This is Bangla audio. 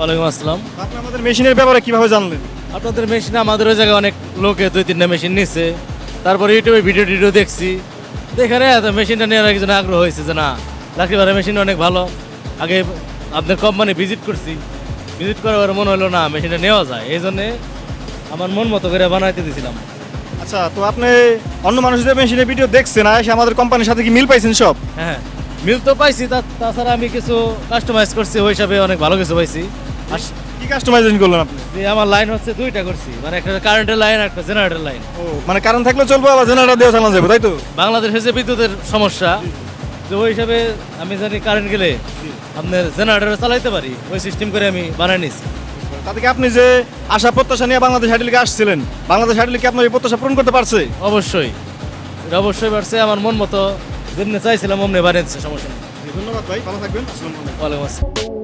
ওয়ালাইকুম আসসালাম। আপনি আমাদের মেশিনের ব্যাপারে কিভাবে জানলেন? আপনাদের মেশিন আমাদের ওই জায়গায় অনেক লোকে 2-3টা মেশিন নিচ্ছে, তারপরে ইউটিউবে ভিডিও দেখছি, দেখে এত মেশিনটা নেওয়ার একজন আগ্রহ হয়েছে যে না লাকড়ি ভাড়া মেশিন অনেক ভালো। আগে আপনার কোম্পানি ভিজিট করছি, ভিজিট করার মনে হলো না মেশিনটা নেওয়া যায়, এই জন্যে আমার মন মতো করে বানাইতে দিয়েছিলাম। আচ্ছা, তো আপনি অন্য মানুষদের মেশিনের ভিডিও দেখছেন, এসে আমাদের কোম্পানির সাথে কি মিল পাইছেন সব? হ্যাঁ, মিল তো পাইছি, তাছাড়া আমি কিছু কাস্টমাইজ করছি, ওই হিসাবে অনেক ভালো কিছু পাইছি। আর কি কাস্টমাইজেশন করলেন আপনি? যে আমার লাইন হচ্ছে 2টা করছি, মানে একটা কারেন্টের লাইন আর একটা জেনারেটর লাইন। ও মানে কারেন্ট থাকলে চলবে, আবার জেনারেটর দিয়ে চালানো যাবে, তাই তো? বাংলাদেশে যে বিদ্যুতের সমস্যা, তো ওই হিসাবে আমি জানি কারেন্ট গেলে আপনার জেনারেটর চালাইতে পারি, ওই সিস্টেম করে আমি বানাই নিছি। তাতে কি আপনি যে আশা প্রত্যাশা নিয়ে বাংলাদেশ হাইডেল লিগে আসছিলেন, বাংলাদেশ হাইডেল কি আপনার এই প্রত্যাশা পূরণ করতে পারছে? অবশ্যই, এটা অবশ্যই পারছে। আমার মন মতো যেমনি চাইছিলাম অমনি বানিয়েছে, সমস্যা নেই। ধন্যবাদ ভাই, ভালো থাকবেন। আসসালামু আলাইকুম। ওয়ালাইকুম আসসালাম।